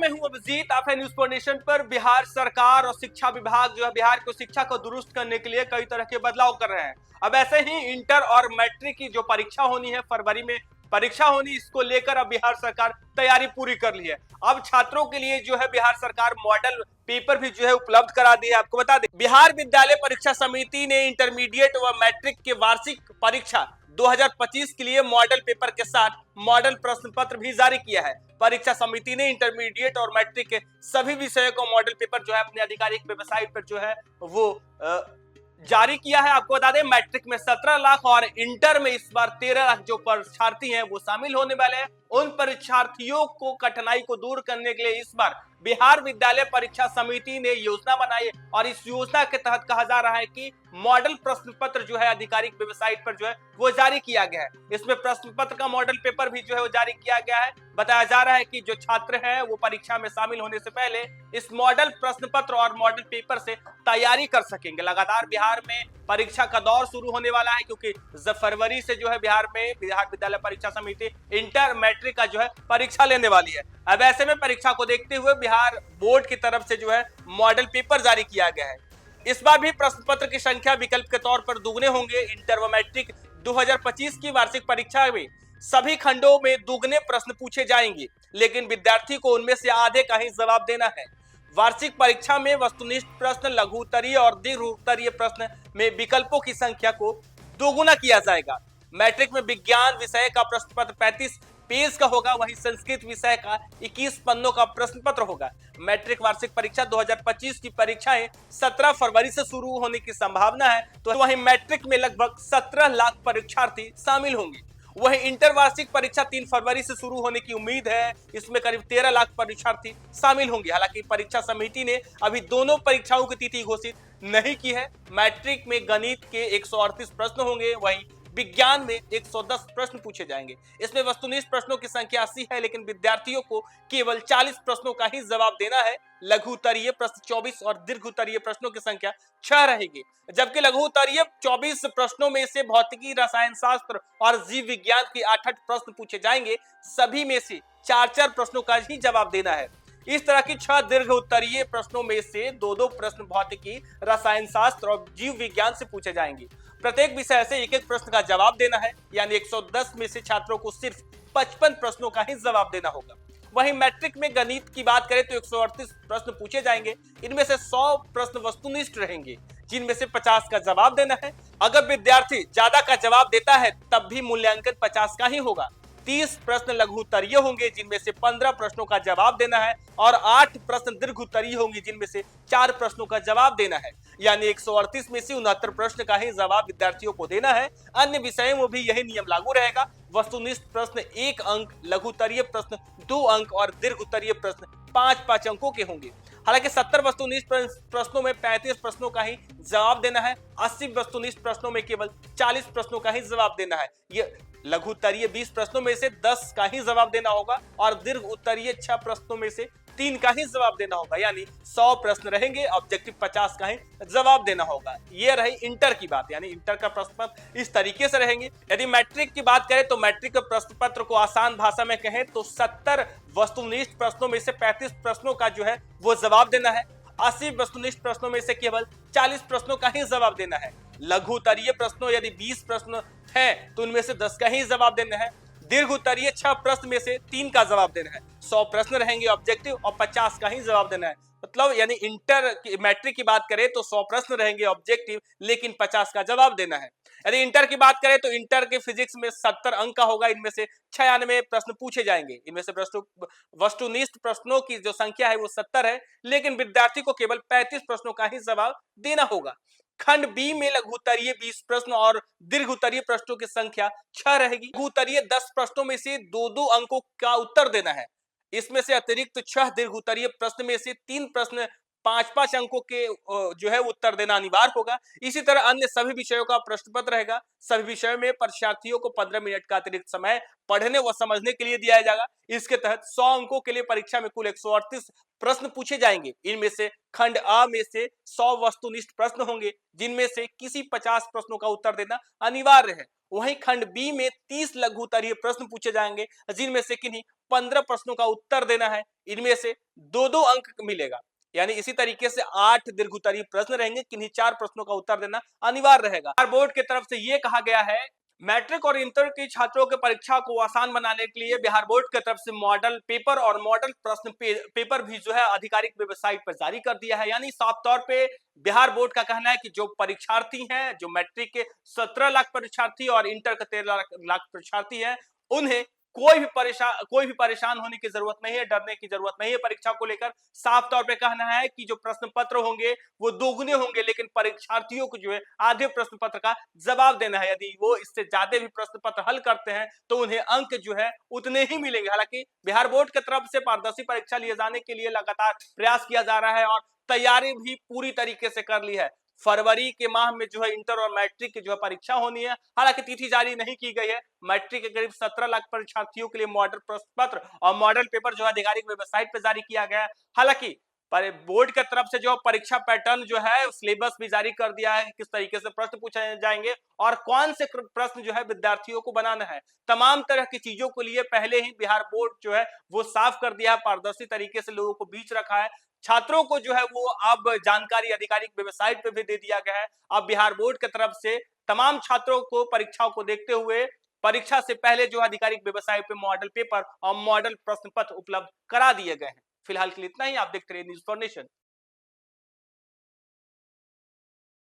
मैं हूं अभिजीत, आप है न्यूज फाउंडेशन पर। बिहार सरकार और शिक्षा विभाग जो है बिहार को शिक्षा को दुरुस्त करने के लिए कई तरह के बदलाव कर रहे हैं। अब ऐसे ही इंटर और मैट्रिक की जो परीक्षा होनी है, फरवरी में परीक्षा होनी, इसको लेकर अब बिहार सरकार तैयारी पूरी कर ली है। अब छात्रों के लिए जो है बिहार सरकार मॉडल पेपर भी जो है उपलब्ध करा दी है। आपको बता दें, बिहार विद्यालय परीक्षा समिति ने इंटरमीडिएट व मैट्रिक के वार्षिक परीक्षा 2025 के लिए मॉडल पेपर के साथ मॉडल प्रश्न पत्र भी जारी किया है। परीक्षा समिति ने इंटरमीडिएट और मैट्रिक के सभी विषयों को मॉडल पेपर जो है अपने आधिकारिक वेबसाइट पर जो है वो जारी किया है। आपको बता दें, मैट्रिक में 17 लाख और इंटर में इस बार 13 लाख जो परीक्षार्थी हैं वो शामिल होने वाले हैं। उन परीक्षार्थियों को कठिनाई को दूर करने के लिए इस बार बिहार विद्यालय परीक्षा समिति ने योजना बनाई और इस योजना के तहत कहा जा रहा है कि मॉडल प्रश्न पत्र जो है आधिकारिक वेबसाइट पर जो है वो जारी किया गया है। इसमें प्रश्न पत्र का मॉडल पेपर भी जो है वो जारी किया गया है। बताया जा रहा है कि जो छात्र हैं वो परीक्षा में शामिल होने से पहले इस मॉडल प्रश्न पत्र और मॉडल पेपर से तैयारी कर सकेंगे। लगातार बिहार में परीक्षा का दौर शुरू होने वाला है, क्योंकि फरवरी से जो है बिहार विद्यालय परीक्षा समिति इंटर मैट्रिक का जो है परीक्षा लेने वाली है। अब ऐसे में परीक्षा को देखते हुए बिहार बोर्ड की तरफ से जो है मॉडल पेपर जारी किया गया है। इस बार भी प्रश्न पत्र की संख्या विकल्प के तौर पर दुगने होंगे। इंटर व मैट्रिक 2025 की वार्षिक परीक्षा में सभी खंडों में दुगने प्रश्न पूछे जाएंगे, लेकिन विद्यार्थी को उनमें से आधे का ही जवाब देना है। वार्षिक परीक्षा में वस्तुनिष्ठ प्रश्न, लघु उत्तरीय और दीर्घ उत्तरीय प्रश्न में विकल्पों की संख्या को दोगुना किया जाएगा। मैट्रिक में विज्ञान विषय का प्रश्न पत्र 35 पेज का होगा, वहीं संस्कृत विषय का 21 पन्नों का प्रश्न पत्र होगा। मैट्रिक वार्षिक परीक्षा 2025 की परीक्षाएं 17 फरवरी से शुरू होने की संभावना है, तो वहीं मैट्रिक में लगभग 17 लाख परीक्षार्थी शामिल होंगे। वहीं इंटर वार्षिक परीक्षा 3 फरवरी से शुरू होने की उम्मीद है। इसमें करीब 13 लाख परीक्षार्थी शामिल होंगे। हालांकि परीक्षा समिति ने अभी दोनों परीक्षाओं की तिथि घोषित नहीं की है। मैट्रिक में गणित के 138 प्रश्न होंगे, वहीं विज्ञान में 110 प्रश्न पूछे जाएंगे। इसमें वस्तुनिष्ठ प्रश्नों की संख्या 80 है, लेकिन विद्यार्थियों को केवल 40 प्रश्नों का ही जवाब देना है। लघु उत्तरीय प्रश्न 24 और दीर्घ उत्तरीय प्रश्नों की संख्या 6 रहेगी, जबकि लघु उत्तरीय 24 प्रश्नों में से भौतिकी, रसायन शास्त्र और जीव विज्ञान के 8 प्रश्न पूछे जाएंगे। सभी में से 4 प्रश्नों का ही जवाब देना है। इस तरह की 6 दीर्घ उत्तरीय प्रश्नों में से 2 प्रश्न भौतिकी, रसायन शास्त्र और जीव विज्ञान से पूछे जाएंगे। प्रत्येक विषय से एक प्रश्न का जवाब देना है, यानी 110 में से छात्रों को सिर्फ 55 प्रश्नों का ही जवाब देना होगा। वहीं मैट्रिक में गणित की बात करें तो 138 प्रश्न पूछे जाएंगे। इनमें से 100 प्रश्न वस्तुनिष्ठ रहेंगे, जिनमें से 50 का जवाब देना है। अगर विद्यार्थी ज्यादा का जवाब देता है तब भी मूल्यांकन 50 का ही होगा। 30 प्रश्न लघु उत्तरीय होंगे, जिनमें से 15 प्रश्नों का जवाब देना है, और 8 प्रश्न दीर्घ उत्तरीय होंगे, जिनमें से 4 प्रश्नों का जवाब देना है। यानी 138 में से 69 प्रश्न का ही जवाब विद्यार्थियों को देना है। अन्य विषयों में भी यही नियम लागू रहेगा। वस्तुनिष्ठ प्रश्न 1 अंक, लघु उत्तरीय प्रश्न 2 अंक और दीर्घ उत्तरीय प्रश्न 5-5 अंकों के होंगे। हालांकि 70 वस्तुनिष्ठ प्रश्नों में 35 प्रश्नों का ही जवाब देना है। 80 वस्तुनिष्ठ प्रश्नों में केवल 40 प्रश्नों का ही जवाब देना है। ये लघु उत्तरीय 20 प्रश्नों में से 10 का ही जवाब देना होगा, और दीर्घ उत्तरीय 6 प्रश्नों में से 3 का ही जवाब देना होगा। यानी 100 प्रश्न रहेंगे, ऑब्जेक्टिव 50 का ही जवाब देना होगा। ये रही इंटर की बात, यानी इंटर का प्रश्न पत्र इस तरीके से रहेंगे। यदि मैट्रिक की बात करें तो मैट्रिक के प्रश्न पत्र को आसान भाषा में कहें तो 70 वस्तुनिष्ठ प्रश्नों में से 35 प्रश्नों का जो है वो जवाब देना है। 80 वस्तुनिष्ठ प्रश्नों में से केवल 40 प्रश्नों का ही जवाब देना है। लघु उत्तरीय प्रश्नों यदि 20 प्रश्न है तो उनमें से 10 का ही जवाब देना है। दीर्घ उत्तरीय 6 प्रश्न में से 3 का जवाब देना है। 100 प्रश्न रहेंगे ऑब्जेक्टिव और 50 का ही जवाब देना है। मतलब यानी इंटर की मैट्रिक की बात करें तो 100 प्रश्न रहेंगे ऑब्जेक्टिव, लेकिन 50 का जवाब देना है। यदि इंटर की बात करें तो इंटर के फिजिक्स में 70 अंक का होगा। इनमें से 96 प्रश्न पूछे जाएंगे। इनमें से वस्तुनिष्ठ प्रश्नों की जो संख्या है वो 70 है, लेकिन विद्यार्थी को केवल 35 प्रश्नों का ही जवाब देना होगा। खंड बी में लघु उत्तरीय 20 प्रश्न और दीर्घ उत्तरीय प्रश्नों की संख्या 6 रहेगी। लघु उत्तरीय 10 प्रश्नों में से 2-2 अंकों का उत्तर देना है। इसमें से अतिरिक्त 6 दीर्घ उत्तरीय प्रश्न में से 3 प्रश्न 5-5 अंकों के जो है उत्तर देना अनिवार्य होगा। इसी तरह अन्य सभी विषयों का प्रश्न पत्र रहेगा। सभी विषयों में परीक्षार्थियों को 15 मिनट का अतिरिक्त समय पढ़ने व समझने के लिए दिया जाएगा। इसके तहत 100 अंकों के लिए परीक्षा में कुल 138 प्रश्न पूछे जाएंगे। इनमें से खंड अ में से 100 वस्तुनिष्ठ प्रश्न होंगे, जिनमें से किसी 50 प्रश्नों का उत्तर देना अनिवार्य है। वहीं खंड बी में 30 लघु उत्तरीय प्रश्न पूछे जाएंगे, जिनमें से किन्हीं 15 प्रश्नों का उत्तर देना है। इनमें से 2-2 अंक मिलेगा। यानी इसी तरीके से 8 दीर्घ उत्तरीय प्रश्न रहेंगे, किन्हीं 4 प्रश्नों का उत्तर देना अनिवार्य रहेगा। बिहार बोर्ड की तरफ से यह कहा गया है, मैट्रिक और इंटर के छात्रों के परीक्षा को आसान बनाने के लिए बिहार बोर्ड की तरफ से मॉडल पेपर और मॉडल प्रश्न पेपर भी जो है आधिकारिक वेबसाइट पर जारी कर दिया है। यानी साफ तौर पे बिहार बोर्ड का कहना है कि जो परीक्षार्थी हैं, जो मैट्रिक के 17 लाख परीक्षार्थी और इंटर के 13 लाख परीक्षार्थी हैं, उन्हें कोई भी परेशान होने की जरूरत नहीं है, डरने की जरूरत नहीं है। परीक्षा को लेकर साफ तौर पे कहना है कि जो प्रश्न पत्र होंगे वो दोगुने होंगे, लेकिन परीक्षार्थियों को जो है आधे प्रश्न पत्र का जवाब देना है। यदि वो इससे ज्यादा भी प्रश्न पत्र हल करते हैं तो उन्हें अंक जो है उतने ही मिलेंगे। हालांकि बिहार बोर्ड की तरफ से पारदर्शी परीक्षा लिए जाने के लिए लगातार प्रयास किया जा रहा है और तैयारी भी पूरी तरीके से कर ली है। फरवरी के माह में जो है इंटर और मैट्रिक की जो है परीक्षा होनी है। हालांकि तिथि जारी नहीं की गई है। मैट्रिक के करीब 17 लाख परीक्षार्थियों के लिए मॉडल प्रश्न पत्र और मॉडल पेपर जो है आधिकारिक वेबसाइट पर जारी किया गया है। हालांकि पर बोर्ड की तरफ से जो परीक्षा पैटर्न जो है सिलेबस भी जारी कर दिया है कि किस तरीके से प्रश्न पूछे जाएंगे और कौन से प्रश्न जो है विद्यार्थियों को बनाना है। तमाम तरह की चीजों के लिए पहले ही बिहार बोर्ड जो है वो साफ कर दिया है, पारदर्शी तरीके से लोगों को बीच रखा है। छात्रों को जो है वो अब जानकारी आधिकारिक वेबसाइट पे भी दे दिया गया है। अब बिहार बोर्ड की तरफ से तमाम छात्रों को परीक्षाओं को देखते हुए परीक्षा से पहले जो आधिकारिक वेबसाइट पे मॉडल पेपर और मॉडल प्रश्न पत्र उपलब्ध करा दिए गए हैं। फिलहाल के लिए इतना ही। आप देखते रहिए न्यूज़ फॉर नेशन।